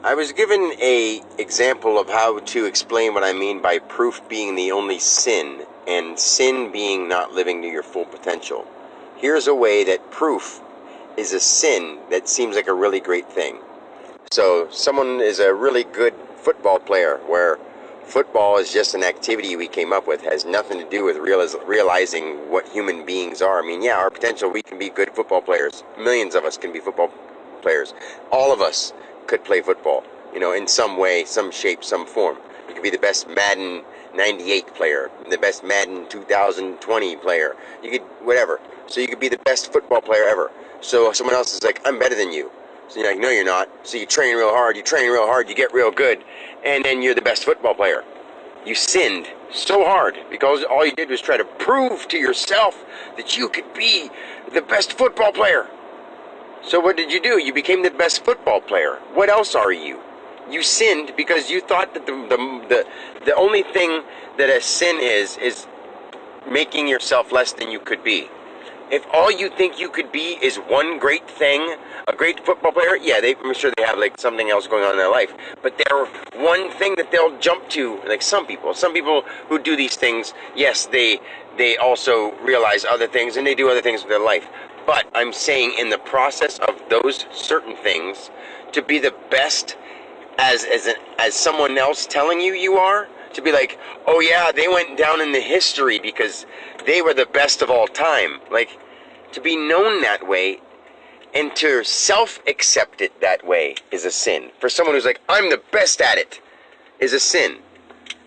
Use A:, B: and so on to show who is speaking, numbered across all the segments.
A: I was given a example of how to explain what I mean by proof being the only sin and sin being not living to your full potential. Here's a way that proof is a sin that seems like a really great thing. So someone is a really good football player, where football is just an activity we came up with, has nothing to do with realizing what human beings are. I mean, yeah, our potential, we can be good football players. Millions of us can be football players. All of us could play football, in some way, some shape, some form. You could be the best Madden 98 player, the best Madden 2020 player. You could, whatever. So you could be the best football player ever. So someone else is like, I'm better than you. So you're like, no, you're not. So you train real hard, you get real good, and then you're the best football player. You sinned so hard because all you did was try to prove to yourself that you could be the best football player. So what did you do? You became the best football player. What else are you? You sinned because you thought that the only thing that a sin is making yourself less than you could be. If all you think you could be is one great thing, a great football player, yeah, I'm sure they have like something else going on in their life. But they're one thing that they'll jump to, like some people who do these things, yes, they also realize other things and they do other things with their life. But I'm saying in the process of those certain things, to be the best as someone else telling you are, to be like, oh yeah, they went down in the history because they were the best of all time. Like, to be known that way and to self-accept it that way is a sin. For someone who's like, I'm the best at it, is a sin.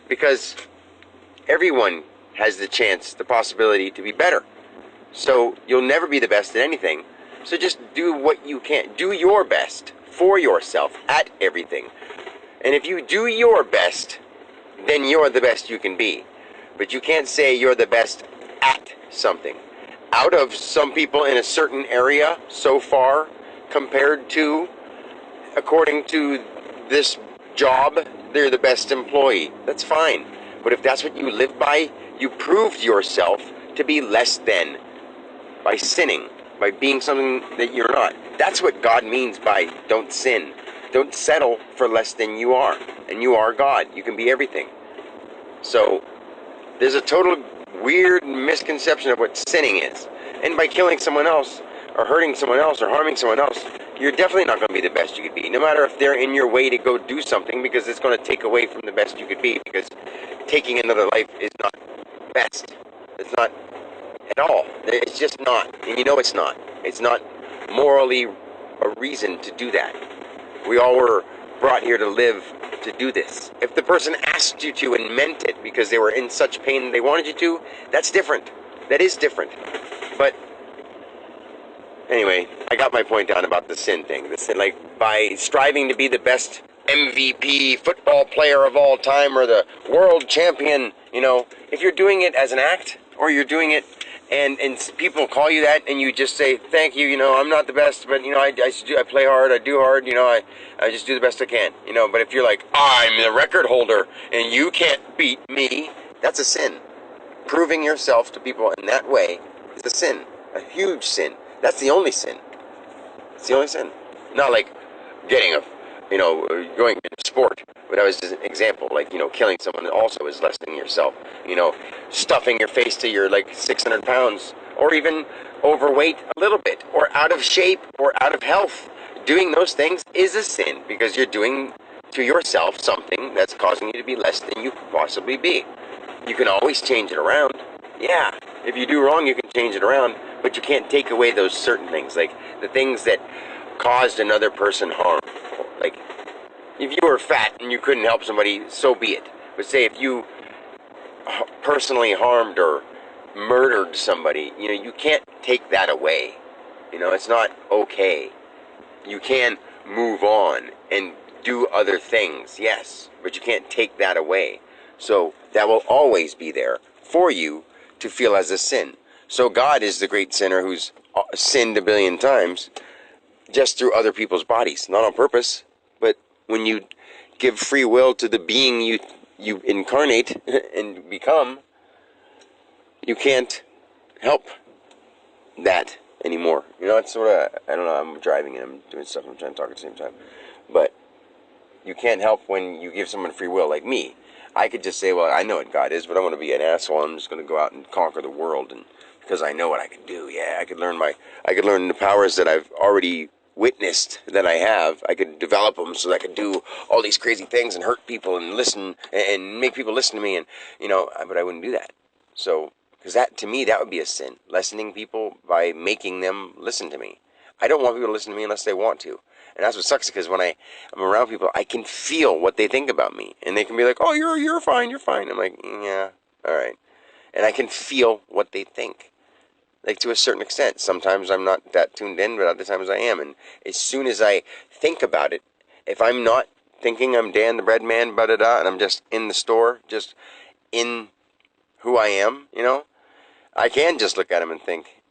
A: Because everyone has the chance, the possibility to be better. So you'll never be the best at anything. So just do what you can. Do your best for yourself at everything. And if you do your best, then you're the best you can be. But you can't say you're the best at something. Out of some people in a certain area so far, compared to, according to this job, they're the best employee. That's fine. But if that's what you live by, you proved yourself to be less than by sinning, by being something that you're not. That's what God means by don't sin. Don't settle for less than you are. And you are God. You can be everything. So there's a total weird misconception of what sinning is. And by killing someone else, or hurting someone else, or harming someone else, you're definitely not going to be the best you could be. No matter if they're in your way to go do something, because it's going to take away from the best you could be. Because taking another life is not best. It's not at all. It's just not. And you know it's not. It's not morally a reason to do that. We all were brought here to live to do this. If the person asked you to and meant it because they were in such pain and they wanted you to, that's different. That is different. But anyway, I got my point down about the sin thing. The sin, like, by striving to be the best MVP football player of all time or the world champion, if you're doing it as an act, or you're doing it and people call you that and you just say, thank you, I'm not the best, but, I play hard, I do hard, I just do the best I can, but if you're like, I'm the record holder and you can't beat me, that's a sin. Proving yourself to people in that way is a sin, a huge sin. That's the only sin. It's the only sin. Not like getting going into sport. But that was just an example. Like, killing someone also is less than yourself. Stuffing your face to you're like 600 pounds. Or even overweight a little bit. Or out of shape. Or out of health. Doing those things is a sin. Because you're doing to yourself something that's causing you to be less than you could possibly be. You can always change it around. Yeah. If you do wrong, you can change it around. But you can't take away those certain things. Like the things that caused another person harm. Like, if you were fat and you couldn't help somebody, so be it. But say if you personally harmed or murdered somebody, you can't take that away. It's not okay. You can move on and do other things, yes, but you can't take that away. So that will always be there for you to feel as a sin. So God is the great sinner who's sinned a billion times just through other people's bodies, not on purpose. But when you give free will to the being you incarnate and become, you can't help that anymore. It's sort of, I don't know, I'm driving and I'm doing stuff, I'm trying to talk at the same time. But you can't help when you give someone free will, like me. I could just say, well, I know what God is, but I want to be an asshole. I'm just going to go out and conquer the world, and because I know what I can do. Yeah, I could learn the powers that I've already witnessed that I have. I could develop them so that I could do all these crazy things and hurt people and listen and make people listen to me, and but I wouldn't do that. So, because that to me that would be a sin, lessening people by making them listen to me. I don't want people to listen to me unless they want to. And that's what sucks, because when I'm around people, I can feel what they think about me, and they can be like, "Oh, you're fine, you're fine." I'm like, "Yeah, all right," and I can feel what they think, like to a certain extent. Sometimes I'm not that tuned in, but other times I am. And as soon as I think about it, if I'm not thinking I'm Dan the Bread Man, and I'm just in the store, just in who I am, I can just look at him and think,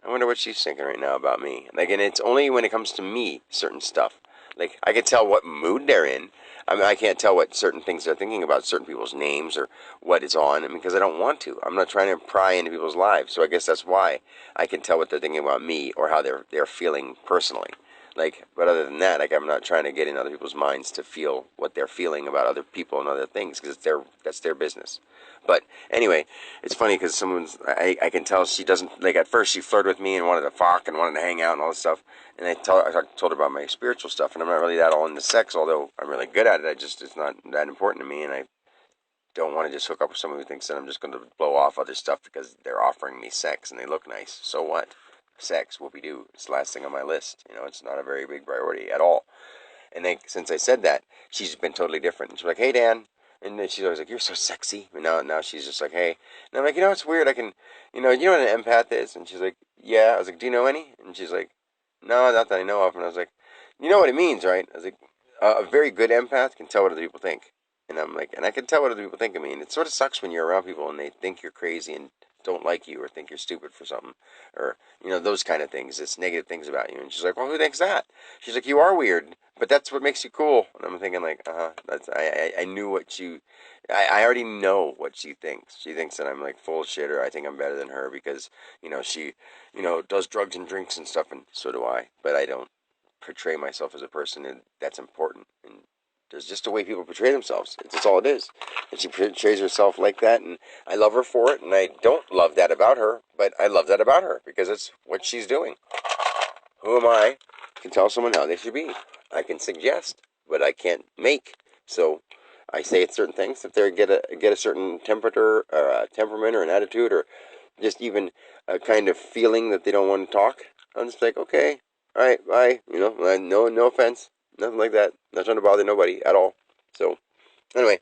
A: I wonder what she's thinking right now about me. Like, and it's only when it comes to me, certain stuff. Like, I can tell what mood they're in. I mean, I can't tell what certain things they're thinking about, certain people's names or what is on. I mean, because I don't want to. I'm not trying to pry into people's lives. So I guess that's why I can tell what they're thinking about me or how they're feeling personally. Like, but other than that, like, I'm not trying to get in other people's minds to feel what they're feeling about other people and other things, because that's their business. But anyway, it's funny because I can tell she doesn't, like, at first she flirted with me and wanted to fuck and wanted to hang out and all this stuff. And I told her about my spiritual stuff, and I'm not really that all into sex, although I'm really good at it. It's not that important to me, and I don't want to just hook up with someone who thinks that I'm just going to blow off other stuff because they're offering me sex and they look nice. So what? Sex, whoopie-doo. It's the last thing on my list. It's not a very big priority at all. And then since I said that, she's been totally different. And she's like, "Hey, Dan." And then she's always like, "You're so sexy." And now she's just like, "Hey." And I'm like, it's weird. I can, you know what an empath is? And she's like, "Yeah." I was like, "Do you know any?" And she's like, "No, not that I know of." And I was like, "You know what it means, right?" I was like, "A very good empath can tell what other people think." And I'm like, and I can tell what other people think of me. And it sort of sucks when you're around people and they think you're crazy and don't like you or think you're stupid for something, or those kind of things. It's negative things about you. And she's like, "Well, who thinks that?" She's like, "You are weird, but that's what makes you cool." And I'm thinking like, that's I knew what I already know what she thinks. She thinks that I'm like full of shit, or I think I'm better than her because she does drugs and drinks and stuff, and so do I. But I don't portray myself as a person that's important. And there's just a way people portray themselves. That's all it is. And she portrays herself like that, and I love her for it. And I don't love that about her, but I love that about her because it's what she's doing. Who am I to tell someone how they should be? I can suggest, but I can't make. So I say certain things if they get a certain temperature or a temperament or an attitude or just even a kind of feeling that they don't want to talk. I'm just like, okay, all right, bye. No offense, nothing like that. Not trying to bother nobody at all. So anyway,